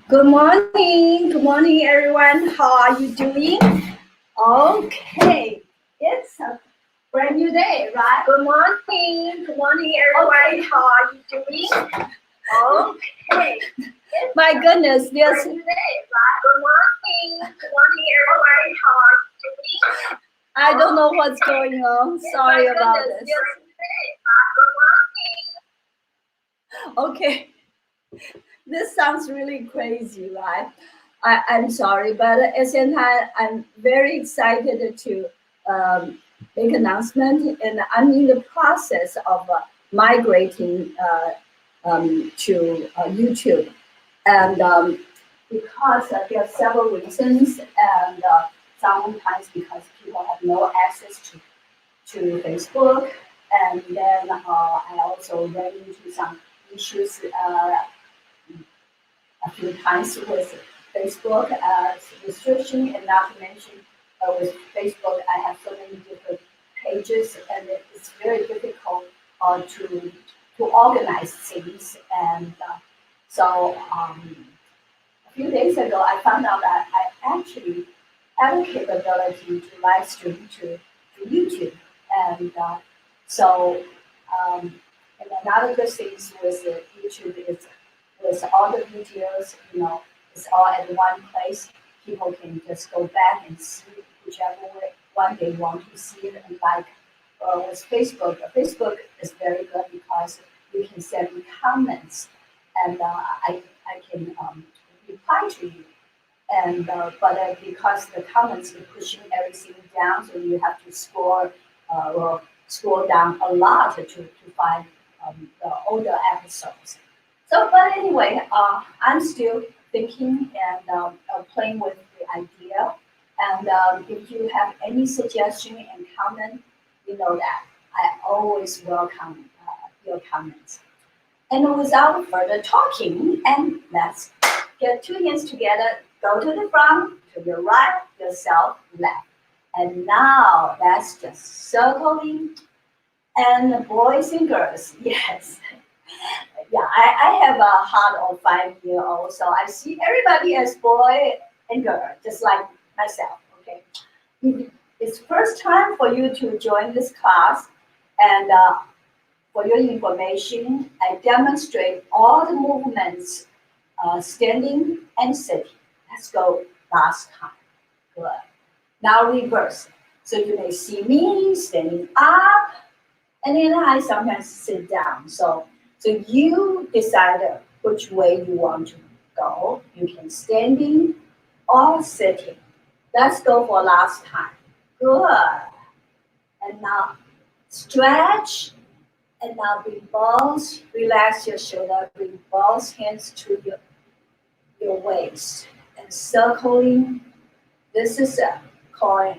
Good morning, everyone. How are you doing? Okay, it's a brand new day, right? Good morning, everyone. Okay. How are you doing? Okay, my goodness, there's brand new day, right? Good morning, everyone. How are you doing? I don't know what's going on. Sorry about this. Okay, this sounds really crazy, right? I'm sorry, but at the same time, I'm very excited to make announcement, and I'm in the process of migrating to YouTube, and because there are several reasons, and sometimes because people have no access to Facebook, and then I also ran into some issues a few times with Facebook restriction, and not to mention with Facebook, I have so many different pages, and it's very difficult to organize things. And so a few days ago, I found out that I actually have a capability to live stream to YouTube, and so um, and another good thing with YouTube is with all the videos, it's all at one place. People can just go back and see whichever one they want to see. And like with Facebook, Facebook is very good because you can send me comments, and I can reply to you. And but because the comments are pushing everything down, so you have to scroll down a lot to find the older episodes. So, but anyway, I'm still thinking and playing with the idea. And if you have any suggestion and comment, you know that I always welcome your comments. And without further talking, and let's get two hands together, go to the front, to your right, yourself, left. And now let's just circling. And boys and girls, yes. Yeah, I have a heart of 5 year old, so I see everybody as boy and girl, just like myself. Okay, it's first time for you to join this class, and for your information, I demonstrate all the movements, standing and sitting. Let's go last time. Good. Now reverse. So you may see me standing up, and then I sometimes sit down. So you decide which way you want to go. You can standing or sitting. Let's go for last time. Good. And now stretch. And now bring both, relax your shoulder, bring both hands to your waist. And circling, this is called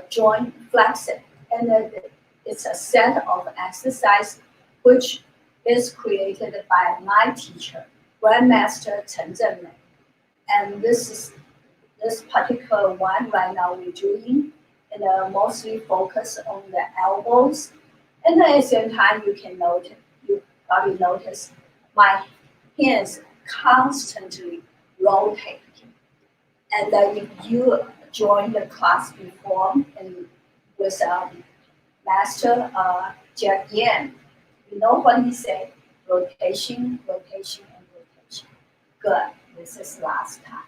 joint flexing. And it's a set of exercise which is created by my teacher, Grandmaster Chen Zhenmei. And this particular one right now we're doing, and mostly focus on the elbows. And at the same time, you probably notice my hands constantly rotating. And if you joined the class before and with Master Jack Yan, you know what he said? Rotation, rotation, and rotation. Good. This is last time.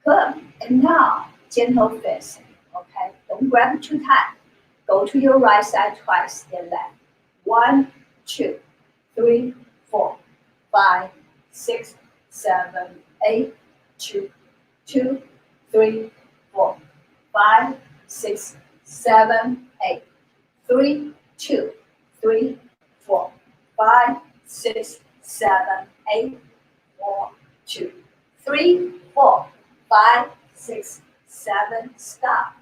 Good. And now, gentle fist. Okay. Don't grab it too tight. Go to your right side twice, then left. 1, 2, 3, 4, 5, 6, 7, 8, 2, 2, 3, 4, 5, 6, 7, 8, 3, 2, 3, 4, 5, 6, 7, 8, 4, 2, 3, 4, 5, 6, 7, stop.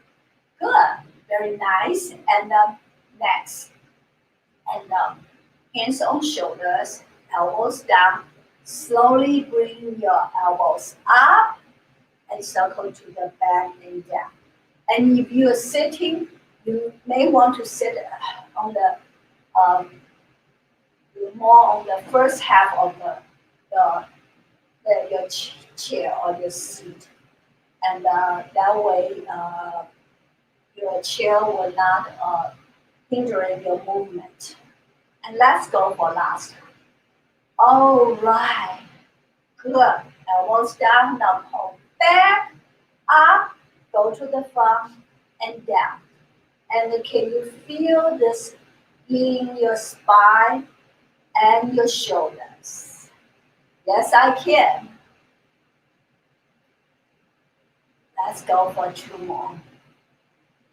Good, very nice. And next, and hands on shoulders, elbows down. Slowly bring your elbows up and circle to the back and down. And if you are sitting, you may want to sit on the more on the first half of the your chair or your seat, and that way your chair will not hinder your movement. And let's go for last. All right, good. Elbows down, now pull back, up, go to the front and down. And can you feel this in your spine and your shoulders? Yes, I can. Let's go for two more.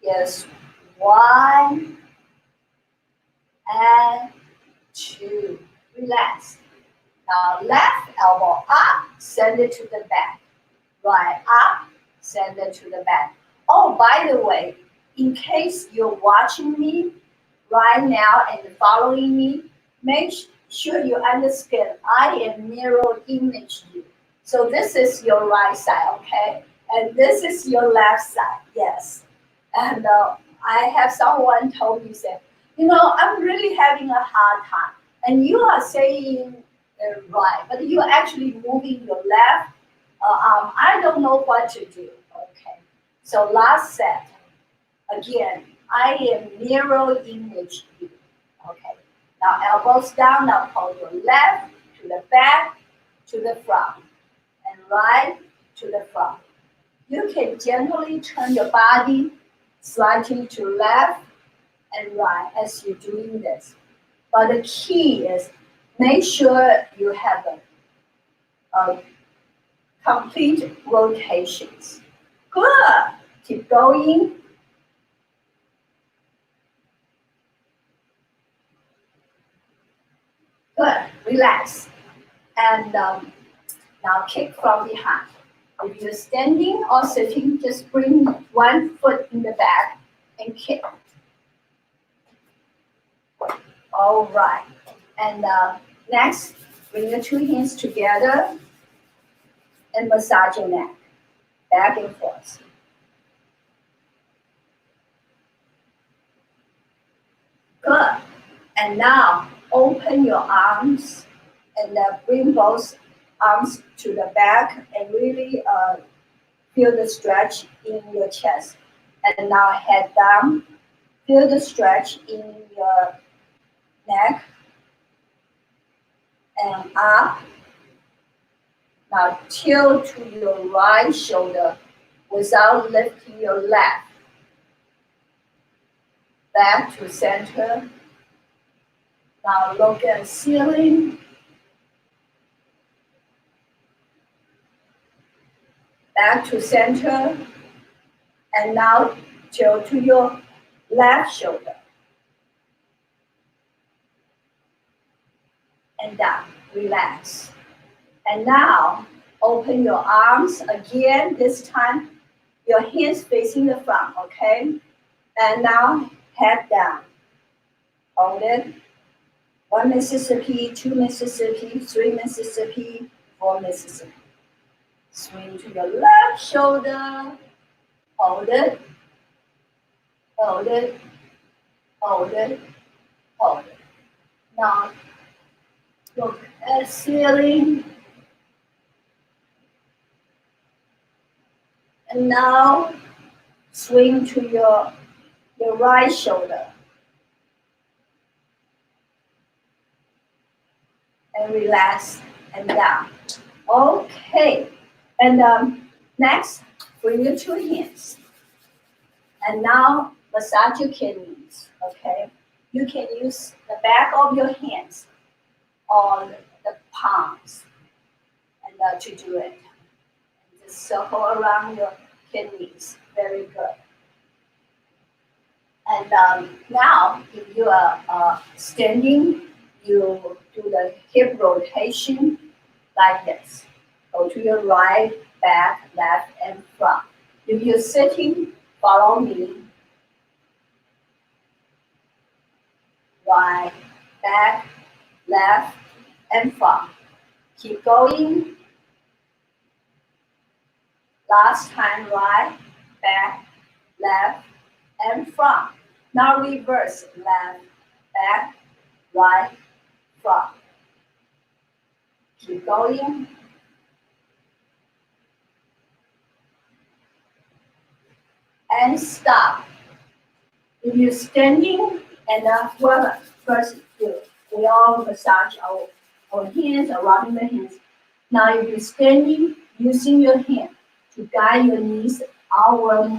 Yes, one and two. Relax. Now left elbow up, send it to the back. Right up, send it to the back. Oh, by the way, in case you're watching me right now and following me, make sure you understand I am mirror image you. So this is your right side, okay? And this is your left side, yes. And I have someone told me, said, I'm really having a hard time. And you are saying right, but you're actually moving your left I don't know what to do. Okay. So last set. Again, I am mirror image you. Okay. Now elbows down. Now pull your left to the back, to the front, and right to the front. You can gently turn your body slightly to left and right as you're doing this. But the key is make sure you have a complete rotations. Good. Keep going. Good. Relax. And now kick from behind. If you're standing or sitting, just bring one foot in the back and kick. All right. And next, bring your two hands together and massage your neck, back and forth. Good. And now open your arms and bring both arms to the back and really feel the stretch in your chest. And now head down, feel the stretch in your neck and up. Now tilt to your right shoulder without lifting your left. Back to center. Now look at the ceiling. Back to center. And now tilt to your left shoulder. And down. Relax. And now open your arms again. This time your hands facing the front, okay? And now head down. Hold it. 1 Mississippi, 2 Mississippi, 3 Mississippi, 4 Mississippi. Swing to your left shoulder. Hold it. Hold it. Hold it. Hold it. Now look at ceiling. And now swing to your right shoulder. And relax and down. Okay. And next, bring your two hands. And now massage your kidneys. Okay. You can use the back of your hands on the palms and to do it. And just circle around your kidneys. Very good. And now, if you are standing, you do the hip rotation like this. Go to your right, back, left, and front. If you're sitting, follow me. Right, back, left, and front. Keep going. Last time, right, back, left, and front. Now reverse, left, back, right, front. Keep going. and stop. If you're standing and well, first we all massage our hands, around the hands. Now if you're standing, using your hand to guide your knees outward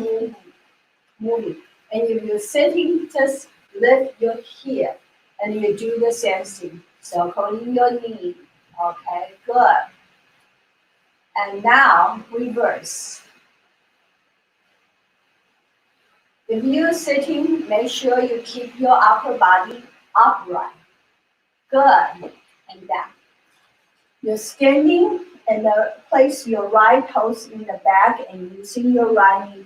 moving. And if you're sitting, just lift your heel and you do the same thing. Circling your knee. Okay, good. And now reverse. If you're sitting, make sure you keep your upper body upright. Good. And down. You're standing and place your right toes in the back and using your right knee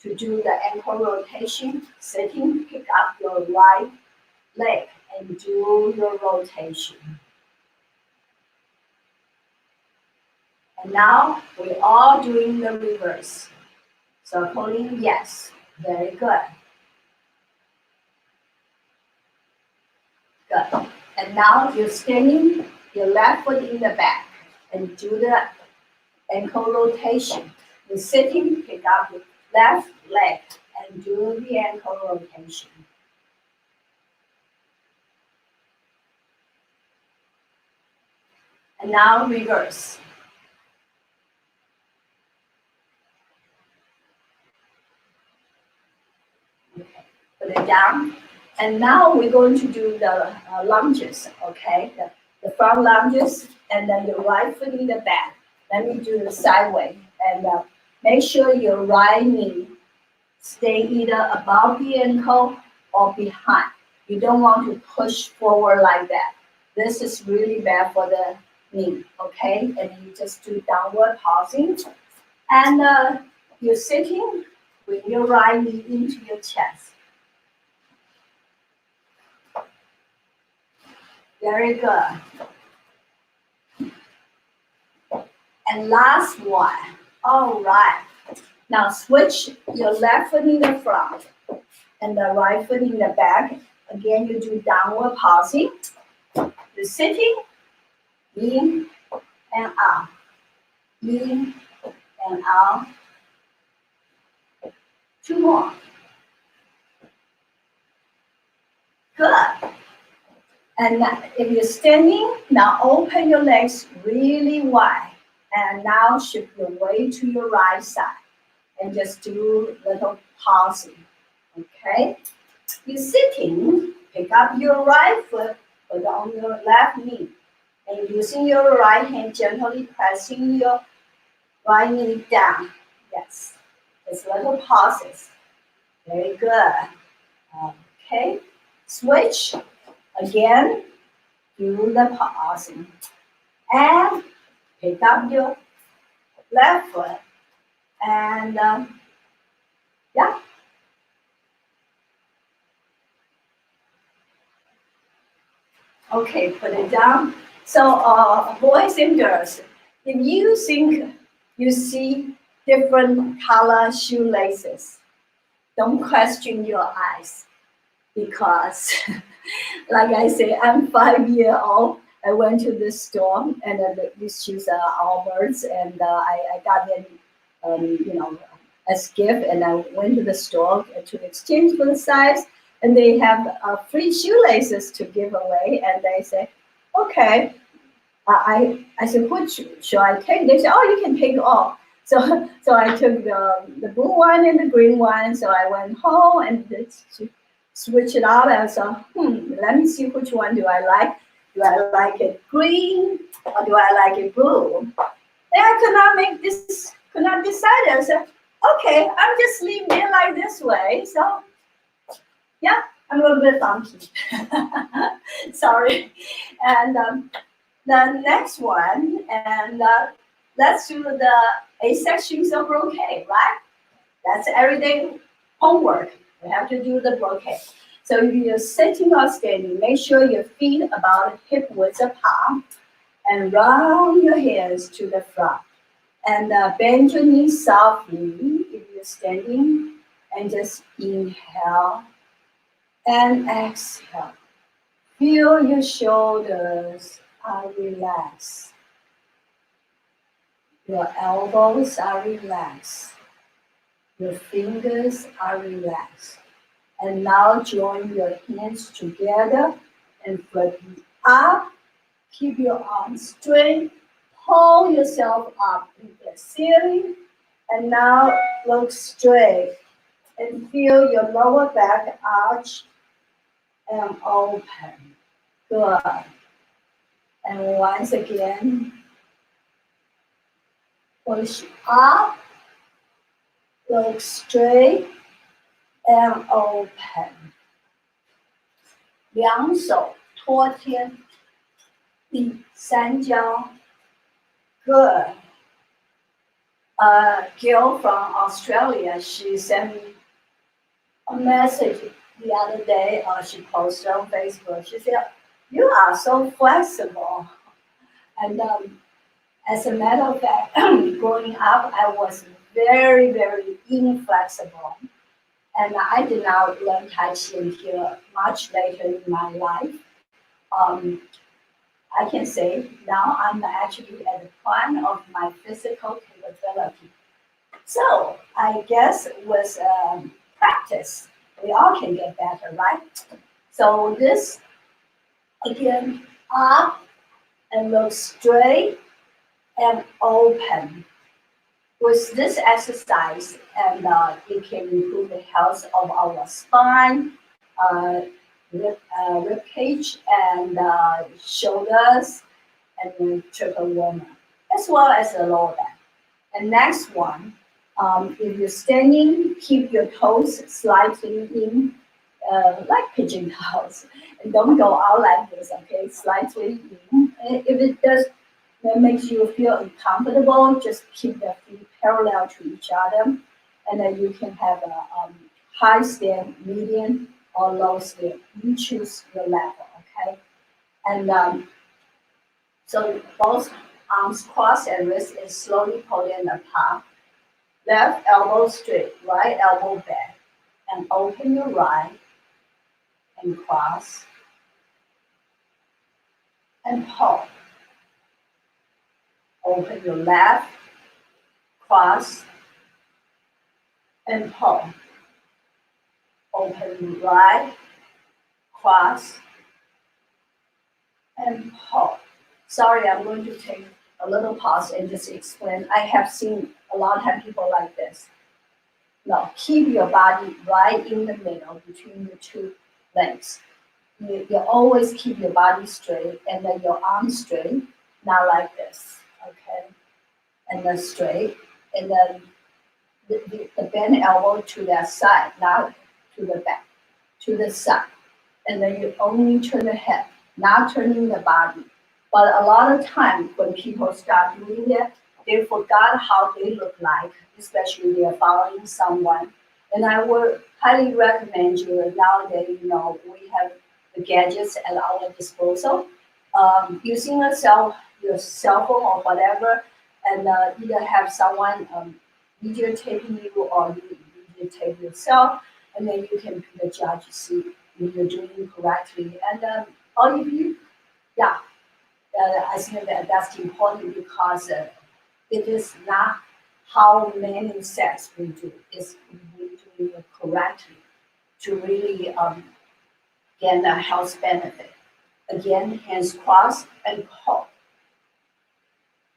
to do the ankle rotation. Sitting, pick up your right leg and do your rotation. And now we're all doing the reverse. So pulling, yes, very good. Good. And now you're standing, your left foot in the back and do the ankle rotation. You're sitting, pick up your left leg and do the ankle rotation. And now reverse. Okay, put it down. And now we're going to do the lunges, okay? The front lunges and then your right foot in the back. Let me do the sideways and make sure your right knee stay either above the ankle or behind. You don't want to push forward like that. This is really bad for the knee, okay? And you just do downward pausing. And you're sitting with your right knee into your chest. Very good. And last one. All right. Now switch your left foot in the front and the right foot in the back. Again, you do downward pausing. You're sitting, in and out, in and out. Two more. Good. And if you're standing, now open your legs really wide. And now shift your weight to your right side. And just do little pausing. Okay? You're sitting, pick up your right foot, put on your left knee. And using your right hand, gently pressing your right knee down. Yes. Just little pauses. Very good. Okay. Switch. Again, do the pausing. And pick up your left foot. And yeah. Okay, put it down. So boys and girls, if you think you see different color shoelaces, don't question your eyes. Because like I say, I'm 5 years old. I went to the store and these shoes are Allbirds and I got them, as gift and I went to the store to exchange for the size and they have free shoelaces to give away and they say, okay. I said, which should I take? They said, oh, you can take all. So I took the blue one and the green one. So I went home and switch it out. And so, let me see which one do I like. Do I like it green or do I like it blue? And I could not decide. I said, okay, I'm just leaving it like this way. So, yeah, I'm a little bit funky. Sorry. And the next one, and let's do the 8 sections of brocade, right? That's everyday homework. We have to do the brocade. So if you're sitting or standing, make sure your feet about hip width apart and round your hands to the front. And bend your knees softly if you're standing and just inhale and exhale. Feel your shoulders are relaxed. Your elbows are relaxed. Your fingers are relaxed. And now join your hands together and flip up. Keep your arms straight. Pull yourself up in the ceiling. And now look straight and feel your lower back arch and open. Good. And once again, push up, look straight and open. 两手托天，第三交。Good. A girl from Australia, she sent me a message the other day. She posted on Facebook. She said, "You are so flexible." And as a matter of fact, growing up, I was very, very inflexible. And I did not learn Taichi until much later in my life. Um, I can say now I'm actually at the prime of my physical capability. So I guess with practice, we all can get better, right? So this, again, up and look straight and open. With this exercise, and it can improve the health of our spine, uh, rib cage, and shoulders, and then triple warmer, as well as the lower back. And next one, if you're standing, keep your toes slightly in, like pigeon toes, and don't go out like this. Okay, slightly in. And if it does that makes you feel uncomfortable, just keep the feet parallel to each other, and then you can have a high stand, medium, or low stand. You choose your level, okay? And so both arms cross and wrist is slowly pulling apart. Left elbow straight, right elbow back, and open your right and cross and pull. Open your left, cross, and pull. Open your right, cross, and pull. Sorry, I'm going to take a little pause and just explain. I have seen a lot of people like this. Now, keep your body right in the middle between your two legs. You always keep your body straight and then your arms straight, not like this, okay? And then straight, and then the bent elbow to that side, not to the back, to the side. And then you only turn the head, not turning the body. But a lot of time when people start doing that, they forgot how they look like, especially they're following someone. And I would highly recommend you nowadays, we have the gadgets at our disposal. Using your cell phone or whatever, and either have someone videotaping you or you videotape yourself, and then you can be the judge, see if you're doing it correctly. And or if you, yeah, I think that's important because it is not how many sets we do, it's we doing it correctly to really gain a health benefit. Again, hands crossed and pull.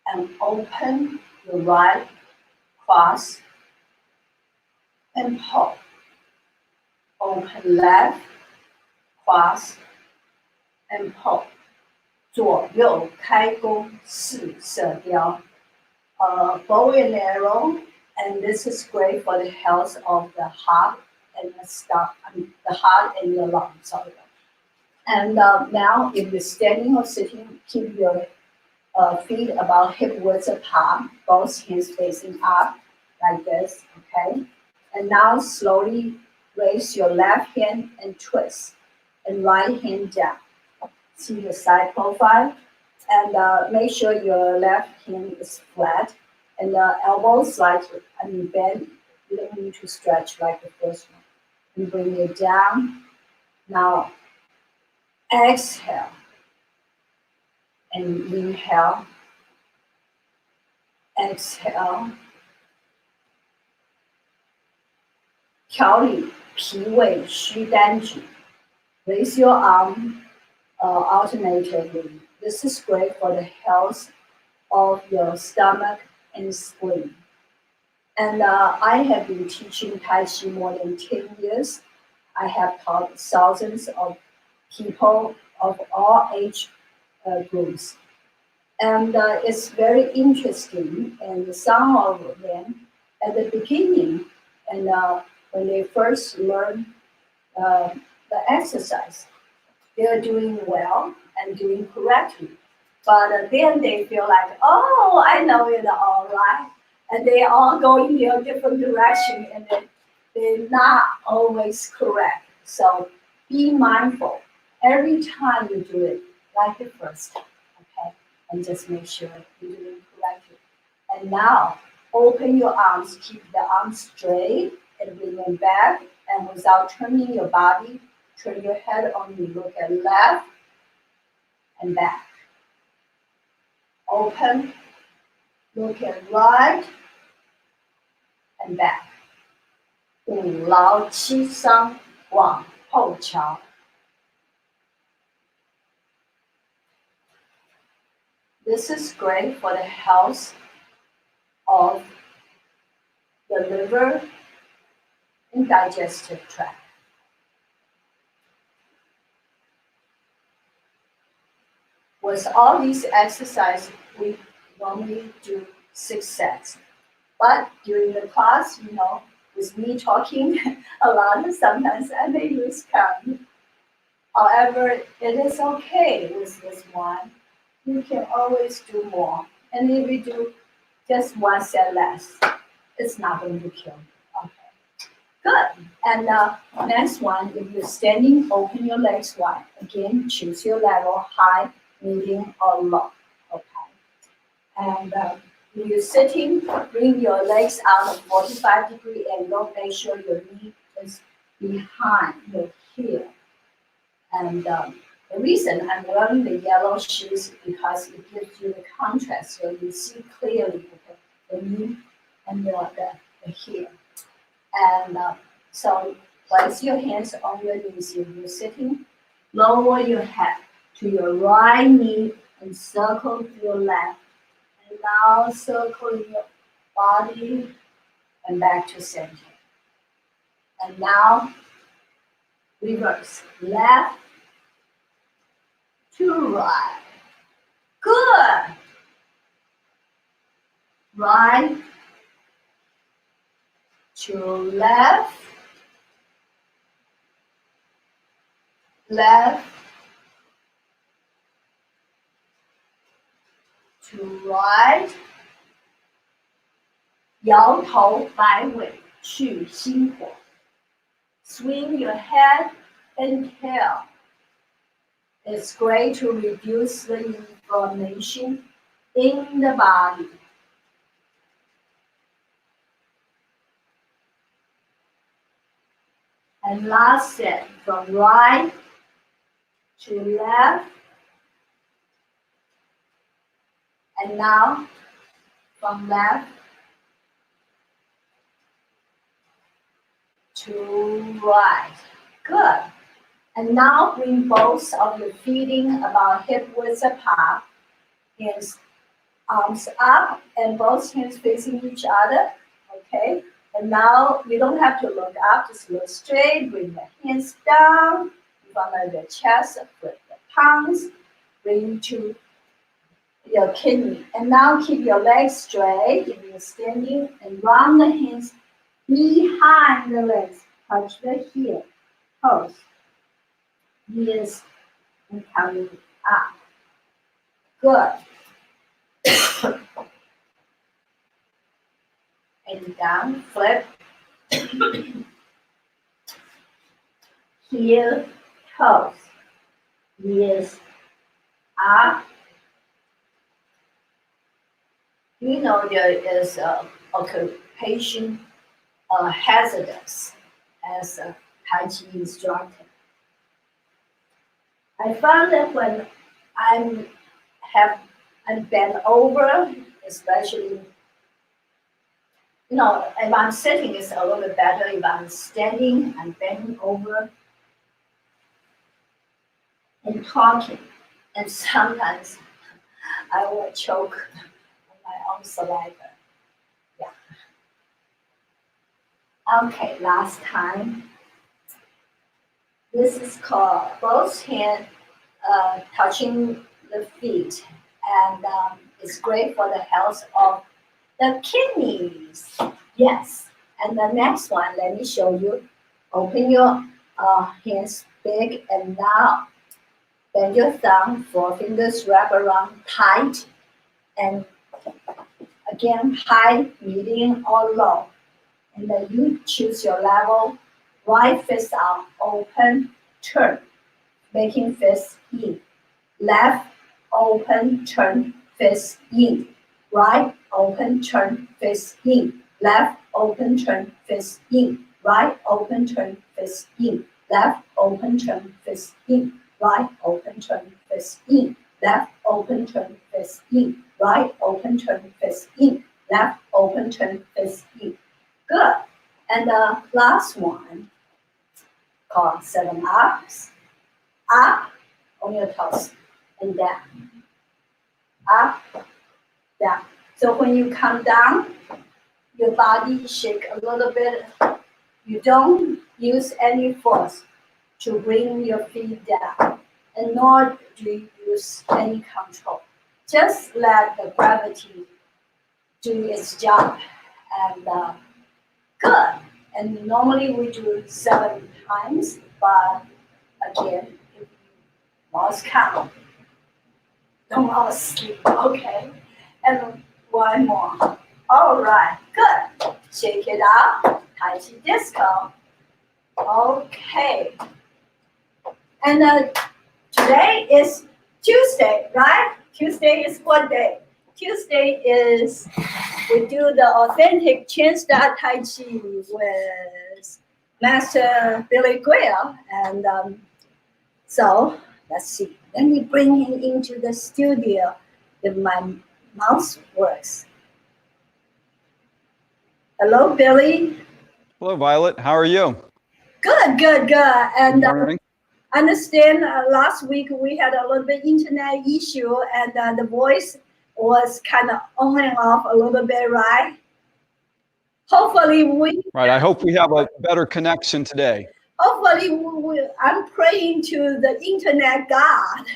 And open your right, cross, and pull. Open left, cross, and pull. 左右开弓四射雕. Bow and arrow, and this is great for the health of the heart and the stomach, the heart and your lungs. Sorry. And now, if you're standing or sitting, keep your feet about hip width apart, both hands facing up like this, okay? And now slowly raise your left hand and twist, and right hand down. See the side profile, and make sure your left hand is flat, and the elbow slightly, bend. You don't need to stretch like the first one. And bring it down. Now, exhale, and inhale. Exhale, 调理脾胃虚单举. Raise your arm alternatively. This is great for the health of your stomach and spleen. And I have been teaching Tai Chi more than 10 years. I have taught thousands of people of all age groups. And it's very interesting. And some of them at the beginning, and when they first learn uh, the exercise, they're doing well and doing correctly. But then they feel like, oh, I know it all right. And they all go in their different direction and they're not always correct. So be mindful every time you do it, like the first time, okay? And just make sure you're doing it correctly. And now, open your arms, keep the arms straight and bring them back. And without turning your body, turn your head only. Look at left and back. Open, look at right and back. 五劳七伤往后瞧. This is great for the health of the liver and digestive tract. With all these exercises, we normally do 6 sets. But during the class, with me talking a lot, sometimes I may lose count. However, it is okay with this one. You can always do more. And if you do just 1 set less, it's not going to kill you. Okay. Good. And next one, if you're standing, open your legs wide. Again, choose your level, high, medium, or low. Okay. And when you're sitting, bring your legs out at 45-degree angle. Make sure your knee is behind your heel. And the reason I'm wearing the yellow shoes is because it gives you the contrast, so you see clearly the knee and the heel. And so place your hands on your knees if you're sitting. Lower your head to your right knee and circle to your left. And now circle your body and back to center. And now reverse. Left to right. Good. Right to left. Left to right. 摇头摆尾去心火. Swing your head and tail. It's great to reduce the inflammation in the body. And last set, from right to left. And now from left to right. Good. And now bring both of your feet about hip width apart. Hands, arms up, and both hands facing each other. Okay. And now you don't have to look up, just look straight. Bring the hands down in front of the chest, flip the palms, bring to your kidney. And now keep your legs straight if you're standing, and round the hands behind the legs. Touch the heel, toes, knees, and coming up. Good. And down, flip. Heel, toes, knees, up. You know there is occupation hazardous as a Taichi instructor. I found that when I'm bent over, especially if I'm sitting, it's a little bit better. If I'm standing, I'm bending over and talking. And sometimes I will choke on my own saliva. Yeah. Okay, last time. This is called both hand touching the feet, and it's great for the health of the kidneys. Yes. And the next one, let me show you. Open your hands big, and now bend your thumb, four fingers wrap around tight, and again high, medium, or low. And then you choose your level. Right fist out, open, turn, making fist in. Left, open, turn, fist in. Right, open, turn, fist in. Left, open, turn, fist in. Right, open, turn, fist in. Left, open, turn, fist in. Right, open, turn, fist in. Left, open, turn, fist in. Right, open, turn, fist in. Left, open, turn, fist in. Good. And the last one called 7 ups. Up on your toes and down. Up, down. So when you come down, your body shake a little bit. You don't use any force to bring your feet down, and nor do you use any control. Just let the gravity do its job, and good. And normally we do 7 times, but again, if you lost count, don't fall asleep, okay? And one more. All right, good. Shake it out. Taichi disco. Okay. And today is Tuesday, right? Tuesday is what day? Tuesday is we do the authentic chin start Tai Chi with Master Billy Graham. And so let's see. Let me bring him into the studio if my mouse works. Hello, Billy. Hello, Violet. How are you? Good, good, good. And Good morning. I understand last week we had a little bit internet issue, and the voice was kind of on and off a little bit, right? Hopefully Right. I hope we have a better connection today. I'm praying to the internet God.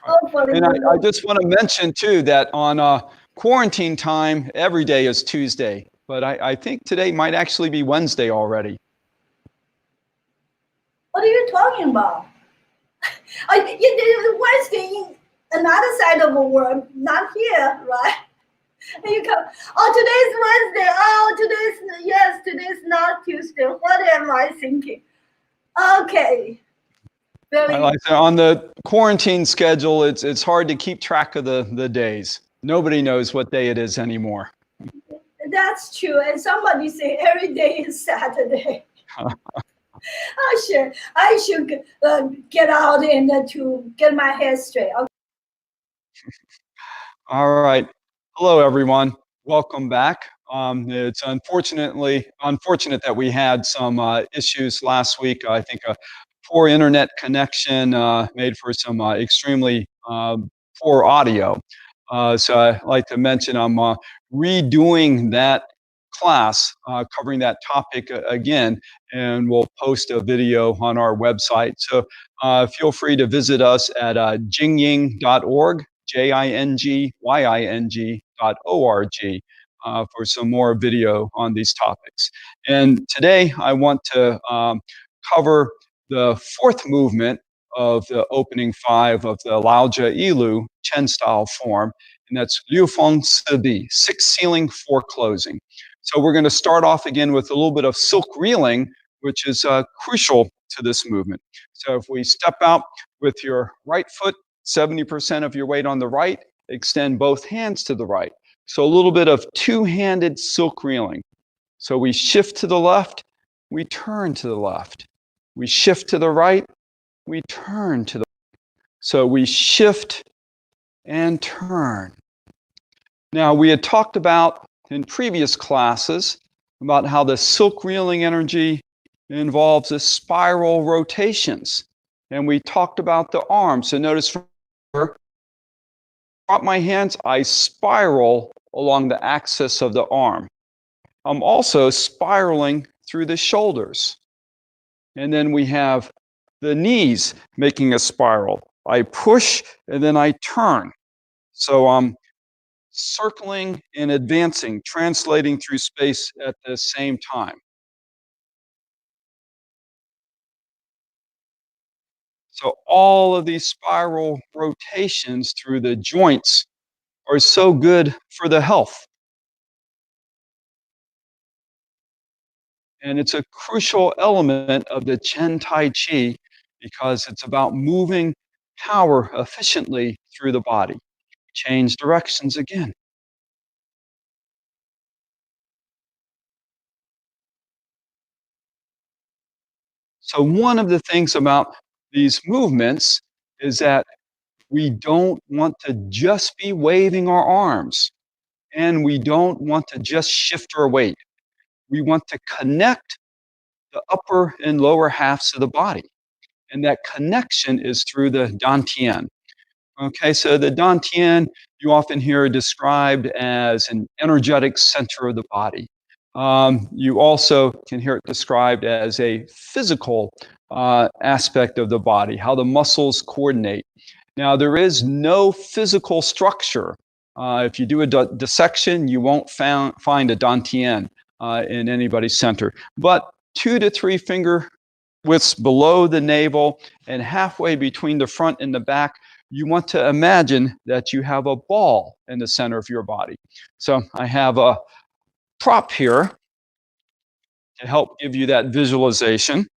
Hopefully. And I just want to mention, too, that on quarantine time, every day is Tuesday. But I think today might actually be Wednesday already. What are you talking about? Wednesday in another side of the world, not here, right? And you come, oh, today's Wednesday. Oh, today's not Tuesday. What am I thinking? Okay. Billy. Like I said, on the quarantine schedule, it's hard to keep track of the days. Nobody knows what day it is anymore. That's true. And somebody say every day is Saturday. I should get out and to get my head straight. Okay. All right. Hello, everyone. Welcome back. It's unfortunate that we had some issues last week. I think a poor internet connection made for some extremely poor audio. So I'd like to mention I'm redoing that class covering that topic again, and we'll post a video on our website. So feel free to visit us at jingying.org, JINGYING.org, for some more video on these topics. And today I want to cover the fourth movement of the opening 5 of the Laoja Ilu Chen style form, and that's Liu Feng Si, 6 sealing, 4 closing. So we're going to start off again with a little bit of silk reeling, which is crucial to this movement. So if we step out with your right foot, 70% of your weight on the right, extend both hands to the right. So a little bit of two-handed silk reeling. So we shift to the left, we turn to the left. We shift to the right, we turn to the right. So we shift and turn. Now, we had talked about in previous classes about how the silk reeling energy involves a spiral rotations. And we talked about the arm. So notice from here, drop my hands, I spiral along the axis of the arm. I'm also spiraling through the shoulders. And then we have the knees making a spiral. I push and then I turn. So I'm circling and advancing, translating through space at the same time. So all of these spiral rotations through the joints are so good for the health. And it's a crucial element of the Chen Tai Chi because it's about moving power efficiently through the body. Change directions again. So, one of the things about these movements is that we don't want to just be waving our arms and we don't want to just shift our weight. We want to connect the upper and lower halves of the body. And that connection is through the dantian. Okay, so the dantian you often hear described as an energetic center of the body. You also can hear it described as a physical aspect of the body, how the muscles coordinate. Now, there is no physical structure. If you do a dissection, you won't find a dantian in anybody's center. But 2 to 3 finger widths below the navel and halfway between the front and the back, you want to imagine that you have a ball in the center of your body. So I have a prop here to help give you that visualization.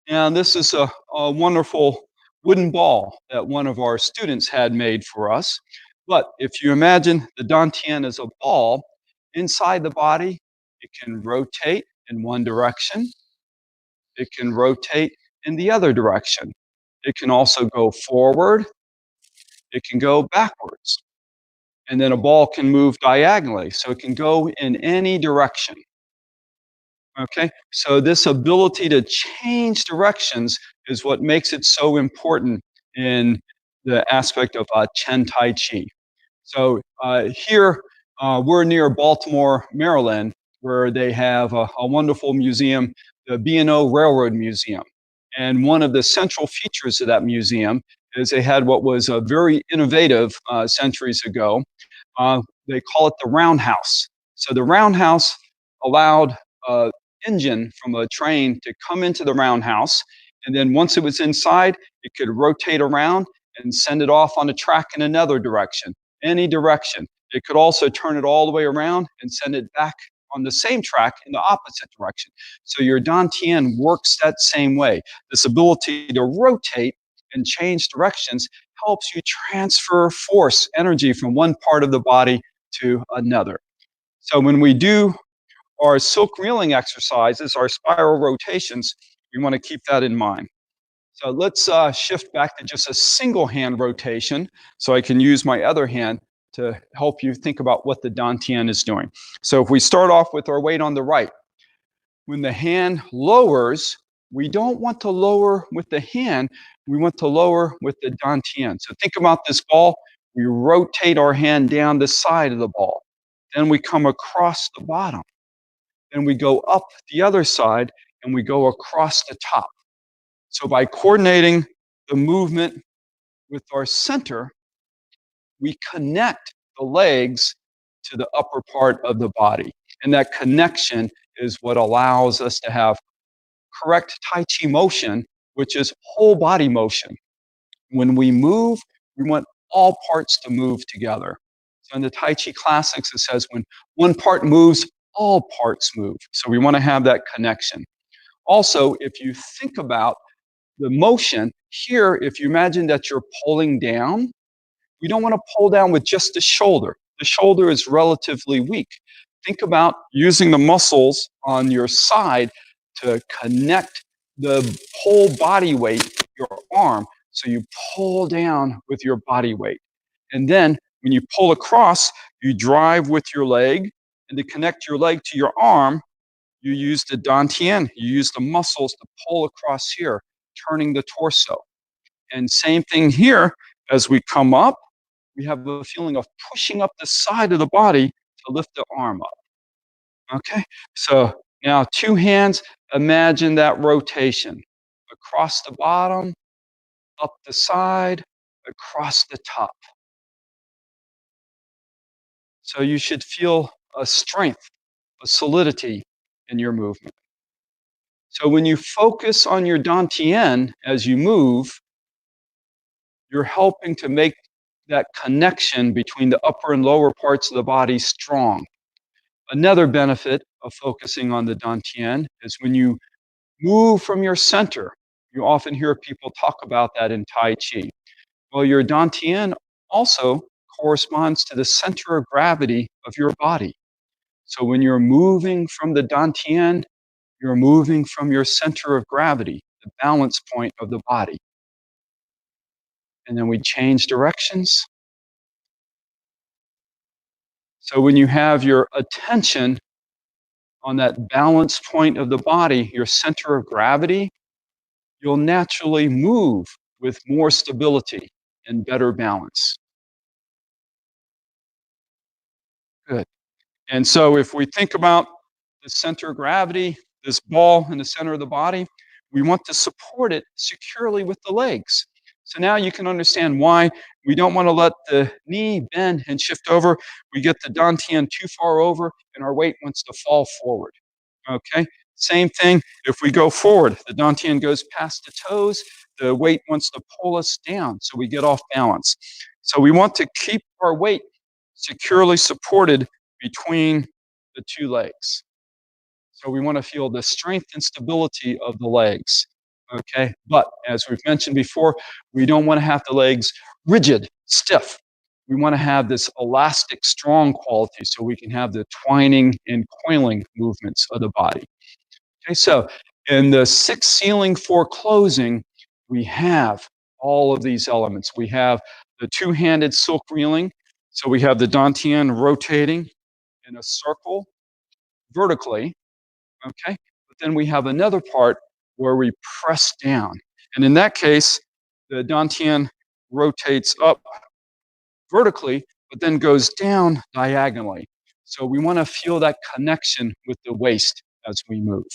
And this is a wonderful wooden ball that one of our students had made for us. But if you imagine the dantian as a ball inside the body, it can rotate in one direction. It can rotate in the other direction. It can also go forward. It can go backwards. And then a ball can move diagonally. So it can go in any direction. Okay, so this ability to change directions is what makes it so important in the aspect of Chen Tai Chi. So here we're near Baltimore, Maryland, where they have a wonderful museum, the B&O Railroad Museum. And one of the central features of that museum is they had what was a very innovative centuries ago. They call it the roundhouse. So the roundhouse allowed engine from a train to come into the roundhouse. And then once it was inside, it could rotate around and send it off on a track in another direction, any direction. It could also turn it all the way around and send it back on the same track in the opposite direction. So your dantian works that same way. This ability to rotate and change directions helps you transfer force, energy from one part of the body to another. So when we do our silk reeling exercises, our spiral rotations, we want to keep that in mind. So let's shift back to just a single hand rotation so I can use my other hand to help you think about what the dantian is doing. So if we start off with our weight on the right, when the hand lowers, we don't want to lower with the hand, we want to lower with the dantian. So think about this ball, we rotate our hand down the side of the ball. Then we come across the bottom. Then we go up the other side and we go across the top. So by coordinating the movement with our center, we connect the legs to the upper part of the body. And that connection is what allows us to have correct Tai Chi motion, which is whole body motion. When we move, we want all parts to move together. So in the Tai Chi classics, it says when one part moves, all parts move. So we want to have that connection. Also, if you think about the motion here, if you imagine that you're pulling down, we don't want to pull down with just the shoulder. The shoulder is relatively weak. Think about using the muscles on your side to connect the whole body weight, your arm, so you pull down with your body weight. And then when you pull across, you drive with your leg, and to connect your leg to your arm, you use the dantian. You use the muscles to pull across here, turning the torso. And same thing here, as we come up, we have a feeling of pushing up the side of the body to lift the arm up. Okay, so now two hands, imagine that rotation across the bottom, up the side, across the top. So you should feel a strength, a solidity in your movement. So when you focus on your dantian as you move, you're helping to make that connection between the upper and lower parts of the body strong. Another benefit of focusing on the dantian is when you move from your center. You often hear people talk about that in Taichi. Well, your dantian also corresponds to the center of gravity of your body. So when you're moving from the dantian, you're moving from your center of gravity, the balance point of the body. And then we change directions. So when you have your attention on that balance point of the body, your center of gravity, you'll naturally move with more stability and better balance. Good. And so if we think about the center of gravity, this ball in the center of the body, we want to support it securely with the legs. So now you can understand why we don't want to let the knee bend and shift over. We get the dantian too far over and our weight wants to fall forward. Okay? Same thing if we go forward. The dantian goes past the toes. The weight wants to pull us down so we get off balance. So we want to keep our weight securely supported between the two legs. So we want to feel the strength and stability of the legs. Okay, but as we've mentioned before, we don't want to have the legs rigid, stiff. We want to have this elastic, strong quality so we can have the twining and coiling movements of the body. Okay, so in the sixth ceiling for closing, we have all of these elements. We have the two-handed silk reeling. So we have the dantian rotating in a circle vertically, okay? But then we have another part where we press down. And in that case, the dantian rotates up vertically, but then goes down diagonally. So we want to feel that connection with the waist as we move.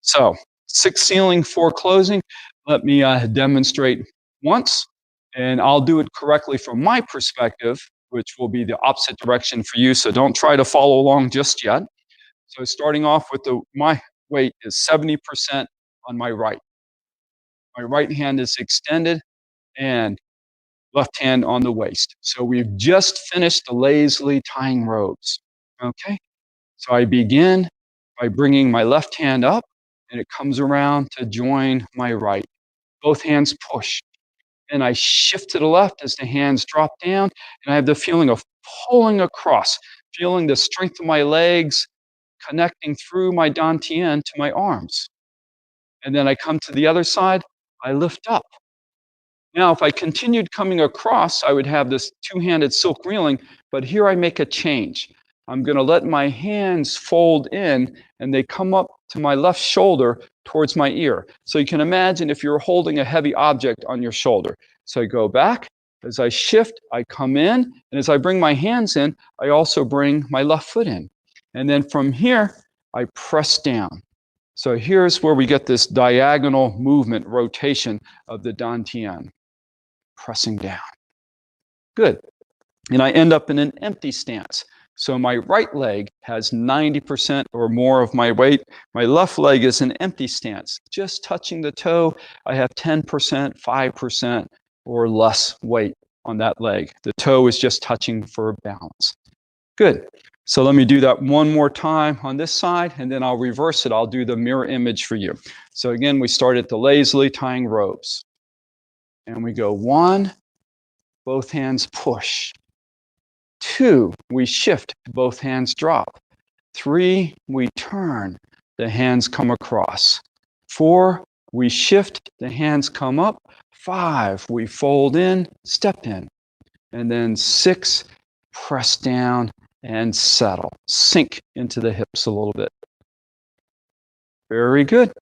So, sixth ceiling for closing. Let me demonstrate once, and I'll do it correctly from my perspective, which will be the opposite direction for you. So don't try to follow along just yet. So starting off with my weight is 70% on my right. My right hand is extended and left hand on the waist. So we've just finished the lazily tying robes. Okay? So I begin by bringing my left hand up and it comes around to join my right. Both hands push. And I shift to the left as the hands drop down and I have the feeling of pulling across, feeling the strength of my legs connecting through my dantian to my arms. And then I come to the other side, I lift up. Now, if I continued coming across, I would have this two-handed silk reeling, but here I make a change. I'm going to let my hands fold in, and they come up to my left shoulder towards my ear. So you can imagine if you're holding a heavy object on your shoulder. So I go back. As I shift, I come in, and as I bring my hands in, I also bring my left foot in. And then from here, I press down. So here's where we get this diagonal movement, rotation of the dantian. Pressing down. Good. And I end up in an empty stance. So my right leg has 90% or more of my weight. My left leg is an empty stance. Just touching the toe, I have 10%, 5% or less weight on that leg. The toe is just touching for balance. Good. So let me do that one more time on this side, and then I'll reverse it. I'll do the mirror image for you. So again, we start at the lazily tying robes. And we go 1, both hands push. 2, we shift, both hands drop. 3, we turn, the hands come across. 4, we shift, the hands come up. 5, we fold in, step in. And then 6, press down, and settle. Sink into the hips a little bit. Very good.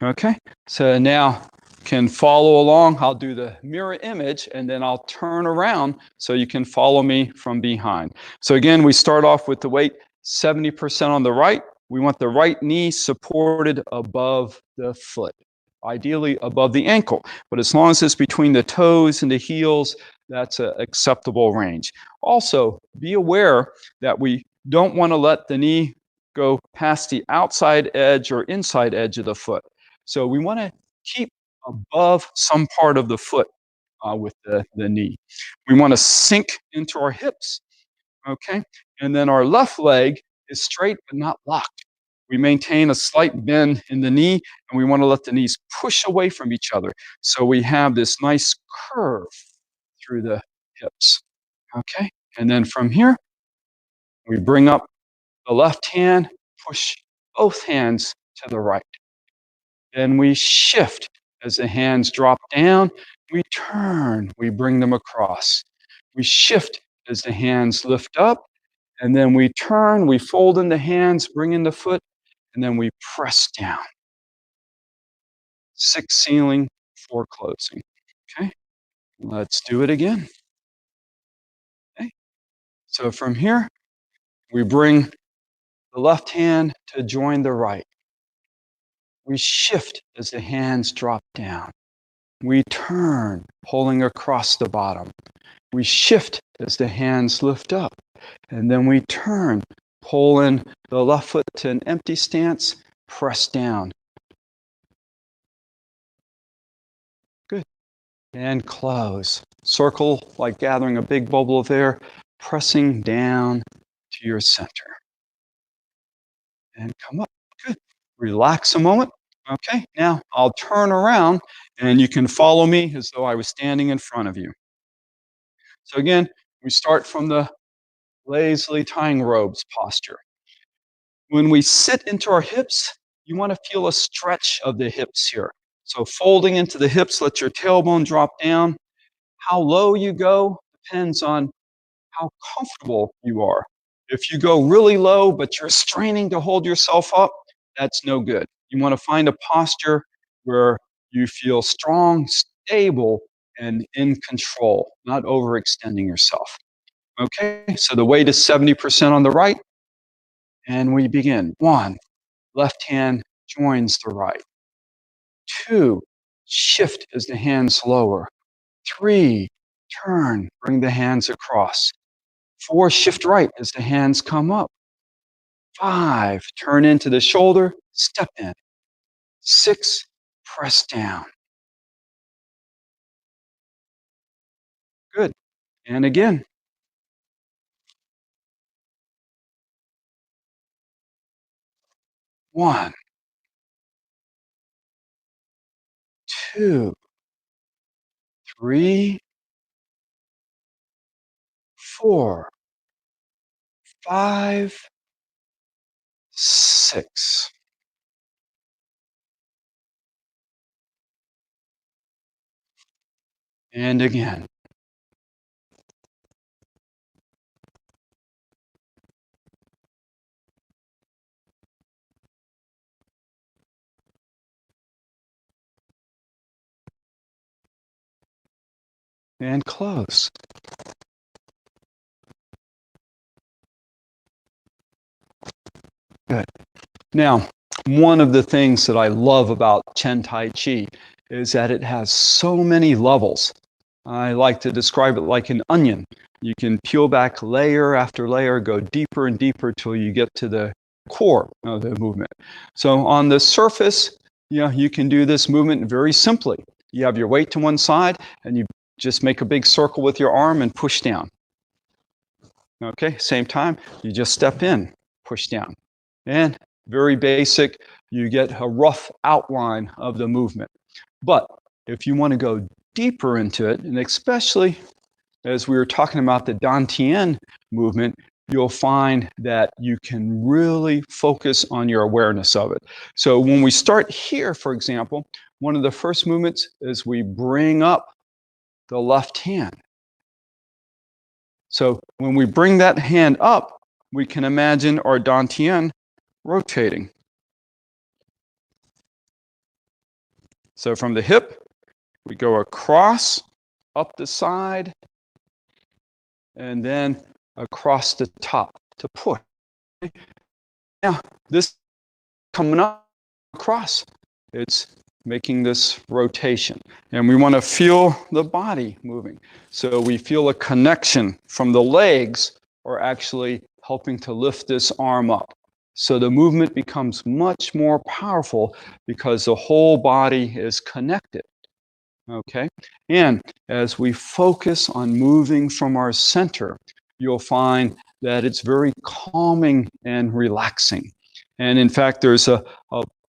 Okay, so now can follow along. I'll do the mirror image and then I'll turn around so you can follow me from behind. So again, we start off with the weight 70% on the right. We want the right knee supported above the foot, ideally above the ankle. But as long as it's between the toes and the heels, that's an acceptable range. Also, be aware that we don't want to let the knee go past the outside edge or inside edge of the foot. So we want to keep above some part of the foot with the knee. We want to sink into our hips, okay? And then our left leg is straight but not locked. We maintain a slight bend in the knee, and we want to let the knees push away from each other. So we have this nice curve through the hips, okay? And then from here, we bring up the left hand, push both hands to the right. Then we shift as the hands drop down. We turn, we bring them across. We shift as the hands lift up, and then we turn, we fold in the hands, bring in the foot, and then we press down. 6 sealing, 4 closing. Okay, let's do it again. Okay, so from here, we bring the left hand to join the right. We shift as the hands drop down. We turn, pulling across the bottom. We shift as the hands lift up. And then we turn, pull in the left foot to an empty stance, press down. Good. And close. Circle like gathering a big bubble of air, pressing down to your center. And come up. Good. Relax a moment. Okay, now I'll turn around and you can follow me as though I was standing in front of you. So again, we start from the lazily tying robes posture. When we sit into our hips, you want to feel a stretch of the hips here. So folding into the hips, let your tailbone drop down. How low you go depends on how comfortable you are. If you go really low, but you're straining to hold yourself up, that's no good. You want to find a posture where you feel strong, stable, and in control, not overextending yourself. Okay, so the weight is 70% on the right, and we begin. 1, left hand joins the right. 2, shift as the hands lower. 3, turn, bring the hands across. 4, shift right as the hands come up. 5, turn into the shoulder, step in. 6, press down. Good. And again. 1, 2, 3, 4, 5, 6. And again. And close. Good. Now, one of the things that I love about Taichi is that it has so many levels. I like to describe it like an onion. You can peel back layer after layer, go deeper and deeper till you get to the core of the movement. So on the surface, you can do this movement very simply. You have your weight to one side and you just make a big circle with your arm and push down. Okay, same time, you just step in, push down. And very basic, you get a rough outline of the movement. But if you want to go deeper into it, and especially as we were talking about the Dantian movement, you'll find that you can really focus on your awareness of it. So when we start here, for example, one of the first movements is we bring up the left hand. So when we bring that hand up, we can imagine our dantian rotating. So from the hip, we go across, up the side, and then across the top to push. Now, this coming up across, it's making this rotation. And we want to feel the body moving. So we feel a connection from the legs are actually helping to lift this arm up. So the movement becomes much more powerful because the whole body is connected. Okay? And as we focus on moving from our center, you'll find that it's very calming and relaxing. And in fact, there's a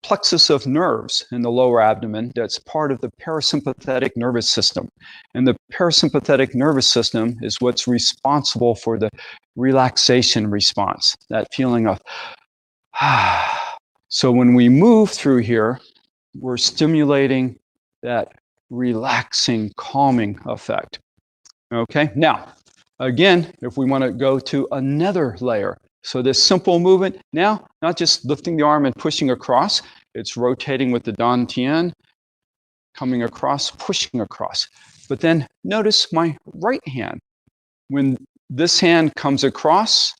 plexus of nerves in the lower abdomen that's part of the parasympathetic nervous system. And the parasympathetic nervous system is what's responsible for the relaxation response, that feeling of, ah. So when we move through here, we're stimulating that relaxing, calming effect. Okay, now, again, if we want to go to another layer, so this simple movement, now, not just lifting the arm and pushing across, it's rotating with the dantian, coming across, pushing across. But then notice my right hand. When this hand comes across,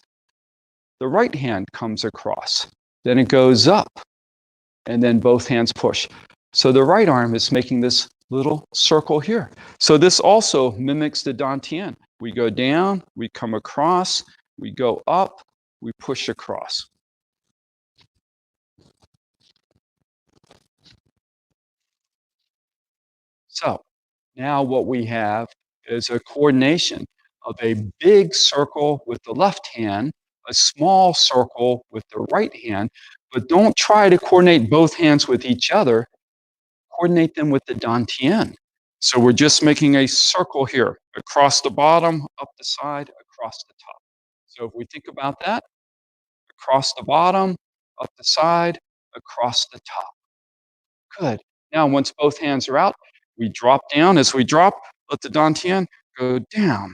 the right hand comes across. Then it goes up, and then both hands push. So the right arm is making this little circle here. So this also mimics the dantian. We go down, we come across, we go up, we push across. So now what we have is a coordination of a big circle with the left hand, a small circle with the right hand, but don't try to coordinate both hands with each other. Coordinate them with the dantian. So we're just making a circle here, across the bottom, up the side, across the top. So if we think about that, across the bottom, up the side, across the top. Good. Now, once both hands are out, we drop down. As we drop, let the dantian go down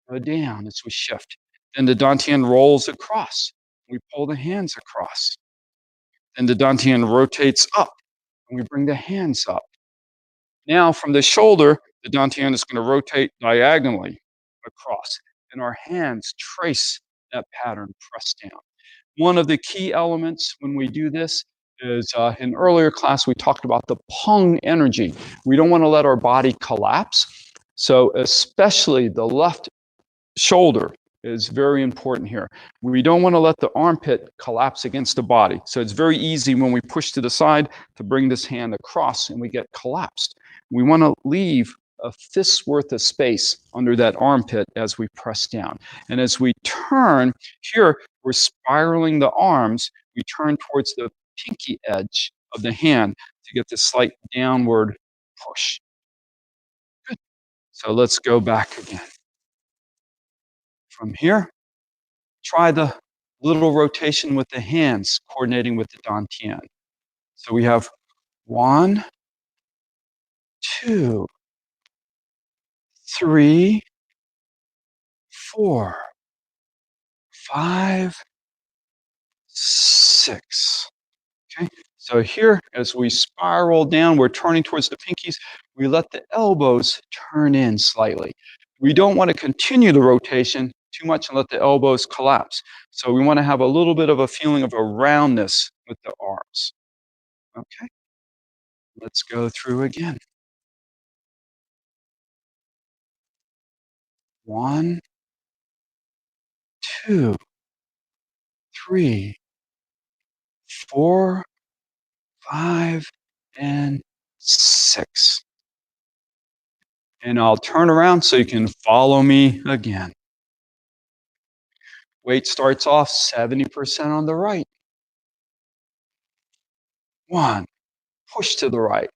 as we shift. Then the dantian rolls across. We pull the hands across. Then the dantian rotates up, and we bring the hands up. Now, from the shoulder, the dantian is going to rotate diagonally across, and our hands trace that pattern, press down. One of the key elements when we do this is in earlier class, we talked about the pung energy. We don't want to let our body collapse. So, especially the left shoulder is very important here. We don't want to let the armpit collapse against the body. So it's very easy when we push to the side to bring this hand across and we get collapsed. We want to leave a fist's worth of space under that armpit as we press down. And as we turn, here we're spiraling the arms. We turn towards the pinky edge of the hand to get this slight downward push. Good. So let's go back again. From here, try the little rotation with the hands, coordinating with the dantian. So we have 1, 2, 3, 4, 5, 6. Okay. So here, as we spiral down, we're turning towards the pinkies. We let the elbows turn in slightly. We don't want to continue the rotation too much and let the elbows collapse. So we want to have a little bit of a feeling of a roundness with the arms. Okay. Let's go through again. 1, 2, 3, 4, 5, and 6. And I'll turn around so you can follow me again. Weight starts off 70% on the right. 1, push to the right.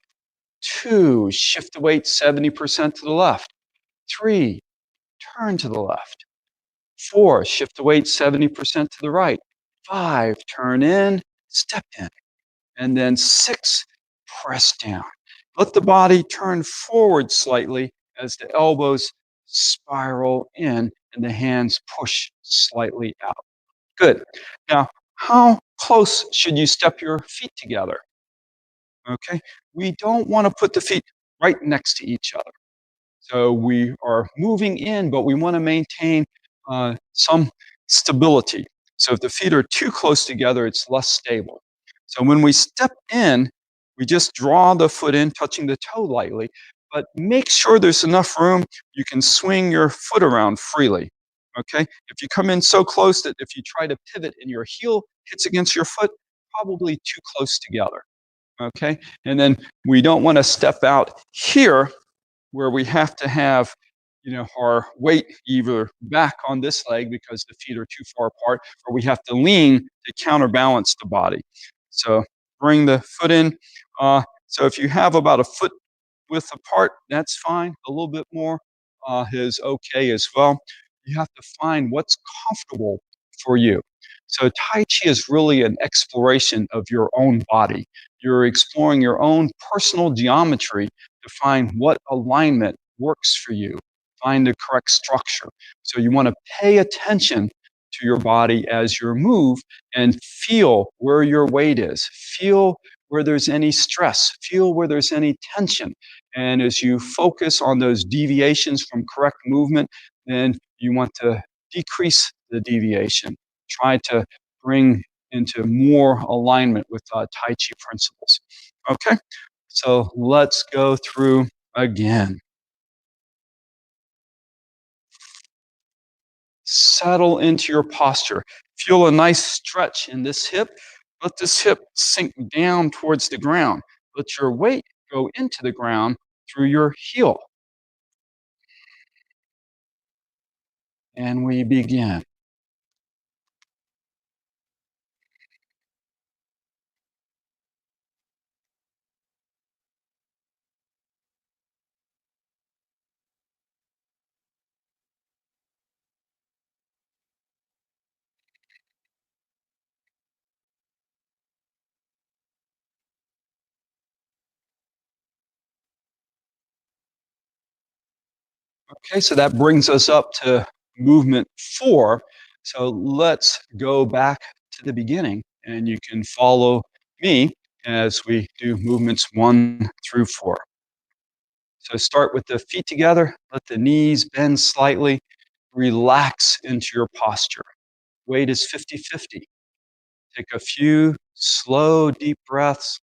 2, shift the weight 70% to the left. 3, turn to the left. 4, shift the weight 70% to the right. 5, turn in, step in. And then 6, press down. Let the body turn forward slightly as the elbows spiral in, and the hands push slightly out. Good. Now, how close should you step your feet together? Okay. We don't want to put the feet right next to each other. So we are moving in, but we want to maintain some stability. So if the feet are too close together, it's less stable. So when we step in, we just draw the foot in, touching the toe lightly, but make sure there's enough room you can swing your foot around freely. Okay? If you come in so close that if you try to pivot and your heel hits against your foot, probably too close together. Okay? And then we don't want to step out here where we have to have our weight either back on this leg because the feet are too far apart, or we have to lean to counterbalance the body. So bring the foot in. So if you have about a foot width apart, that's fine. A little bit more is okay as well. You have to find what's comfortable for you. So Tai Chi is really an exploration of your own body. You're exploring your own personal geometry to find what alignment works for you, find the correct structure. So you want to pay attention to your body as you move and feel where your weight is. Feel where there's any stress. Feel where there's any tension. And as you focus on those deviations from correct movement, then you want to decrease the deviation. Try to bring into more alignment with Tai Chi principles. Okay, so let's go through again. Settle into your posture. Feel a nice stretch in this hip. Let this hip sink down towards the ground. Let your weight go into the ground through your heel. And we begin. Okay, so that brings us up to movement 4. So let's go back to the beginning and you can follow me as we do movements 1 through 4. So start with the feet together, let the knees bend slightly, relax into your posture. Weight is 50-50. Take a few slow, deep breaths.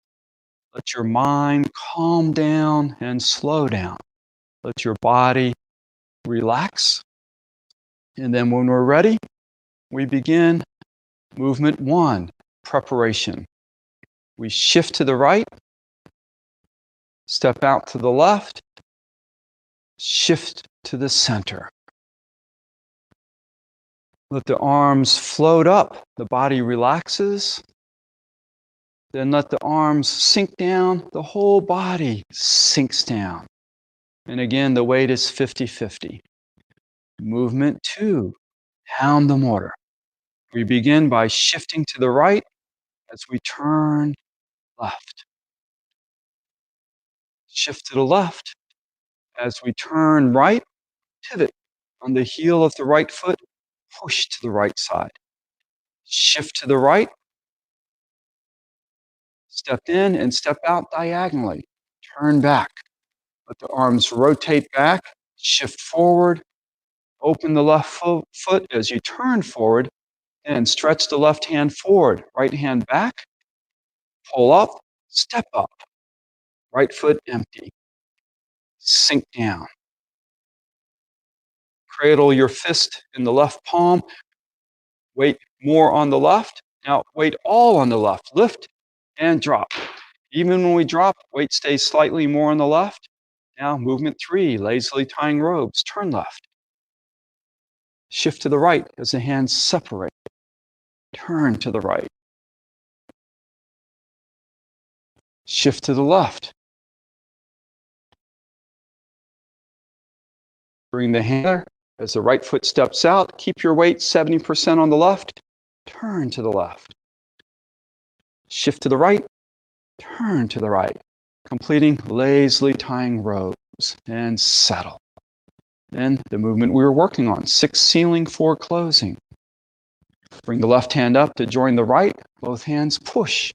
Let your mind calm down and slow down. Let your body relax. And then when we're ready, we begin movement 1, preparation. We shift to the right, step out to the left, shift to the center. Let the arms float up, the body relaxes. Then let the arms sink down, the whole body sinks down. And again, the weight is 50-50. Movement 2, pound the mortar. We begin by shifting to the right as we turn left. Shift to the left as we turn right, pivot on the heel of the right foot, push to the right side. Shift to the right, step in and step out diagonally. Turn back. Let the arms rotate back, shift forward, open the left foot as you turn forward, and stretch the left hand forward. Right hand back, pull up, step up. Right foot empty. Sink down. Cradle your fist in the left palm. Weight more on the left. Now weight all on the left. Lift and drop. Even when we drop, weight stays slightly more on the left. Now movement 3, lazily tying robes. Turn left. Shift to the right as the hands separate. Turn to the right. Shift to the left. Bring the hand as the right foot steps out. Keep your weight 70% on the left. Turn to the left. Shift to the right. Turn to the right. Completing lazily tying robes and settle. Then the movement we were working on, 6 sealing, 4 closing. Bring the left hand up to join the right, both hands push.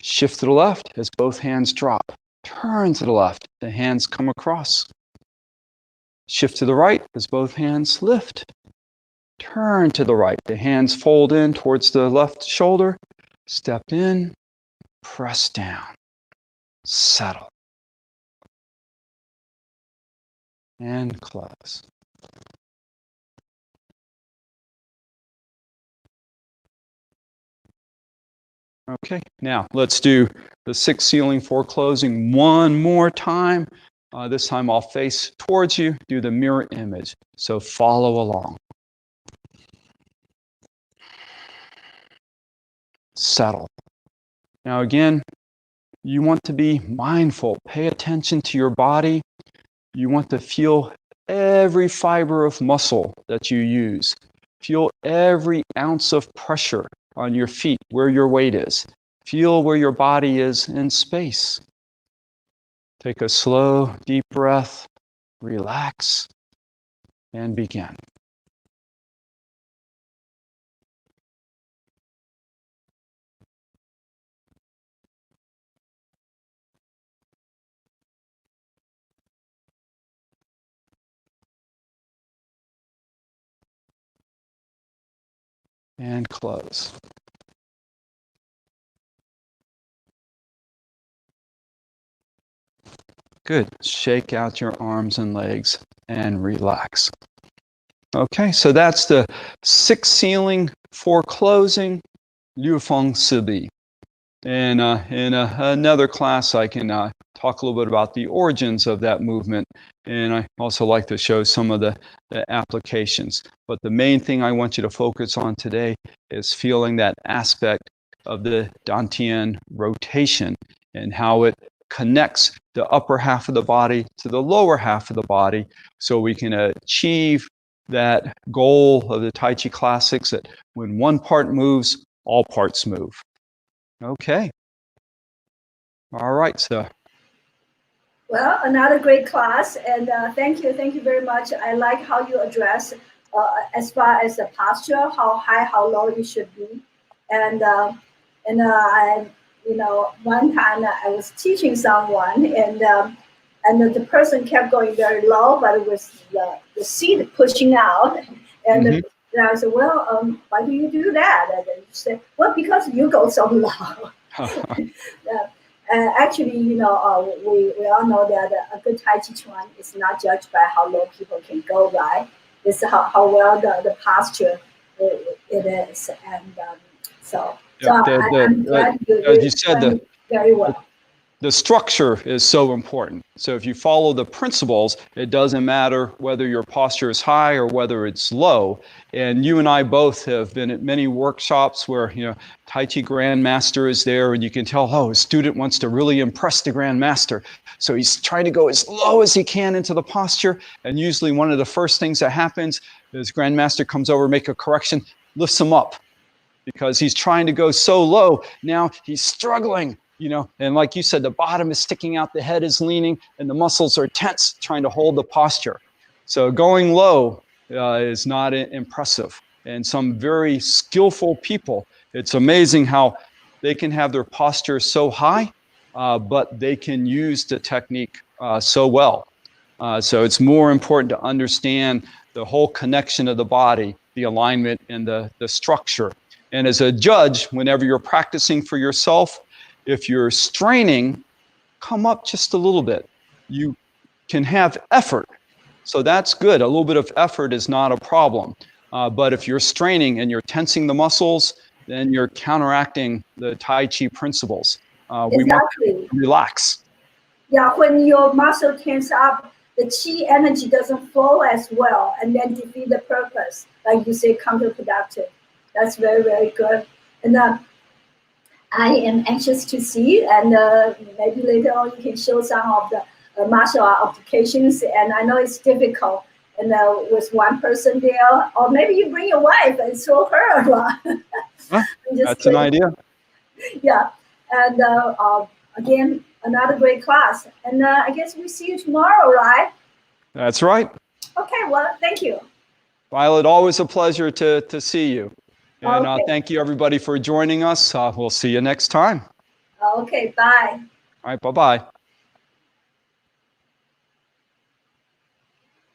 Shift to the left as both hands drop. Turn to the left, the hands come across. Shift to the right as both hands lift. Turn to the right, the hands fold in towards the left shoulder. Step in, press down, settle, and close. Okay, now let's do the 6 sealing, 4 closing one more time. This time I'll face towards you, do the mirror image. So follow along. Settle. Now again, you want to be mindful. Pay attention to your body. You want to feel every fiber of muscle that you use. Feel every ounce of pressure on your feet, where your weight is. Feel where your body is in space. Take a slow, deep breath, relax, and begin. And close. Good. Shake out your arms and legs and relax. Okay, so that's the 6 sealing, 4 closing, Liu Feng Sibi. And in another class, I can talk a little bit about the origins of that movement. And I also like to show some of the applications. But the main thing I want you to focus on today is feeling that aspect of the Dantian rotation and how it connects the upper half of the body to the lower half of the body, so we can achieve that goal of the Tai Chi classics, that when one part moves, all parts move. Okay. All right, so. Well, another great class, and thank you very much. I like how you address as far as the posture, how high, how low you should be, and I, one time I was teaching someone, and the person kept going very low, but it was the seat pushing out, and and I said, well, why do you do that? And then she said, well, because you go so low. Actually, we all know that a good Tai Chi Chuan is not judged by how low people can go, right? It's how well the posture it is. And I'm glad as you said, very well. The structure is so important. So if you follow the principles, it doesn't matter whether your posture is high or whether it's low. And you and I both have been at many workshops where, Tai Chi Grandmaster is there, and you can tell, a student wants to really impress the Grandmaster. So he's trying to go as low as he can into the posture. And usually one of the first things that happens is Grandmaster comes over, make a correction, lifts him up, because he's trying to go so low. Now he's struggling. And like you said, the bottom is sticking out, the head is leaning, and the muscles are tense, trying to hold the posture. So going low is not impressive. And some very skillful people, it's amazing how they can have their posture so high, but they can use the technique so well. So it's more important to understand the whole connection of the body, the alignment, and the structure. And as a judge, whenever you're practicing for yourself, if you're straining, come up just a little bit. You can have effort. So that's good. A little bit of effort is not a problem. But if you're straining and you're tensing the muscles, then you're counteracting the Tai Chi principles. We want to relax. Yeah, when your muscle tense up, the Qi energy doesn't flow as well, and then defeat the purpose. Like you say, counterproductive. That's very, very good. And I am anxious to see, and maybe later on you can show some of the martial art applications. And I know it's difficult, and with one person there, or maybe you bring your wife and show her around. That's an idea. Yeah, and again, another great class. And I guess we see you tomorrow, right? That's right. Okay, well, thank you. Violet, always a pleasure to see you. And Okay. thank you, everybody, for joining us. We'll see you next time. Okay, bye. All right, bye-bye.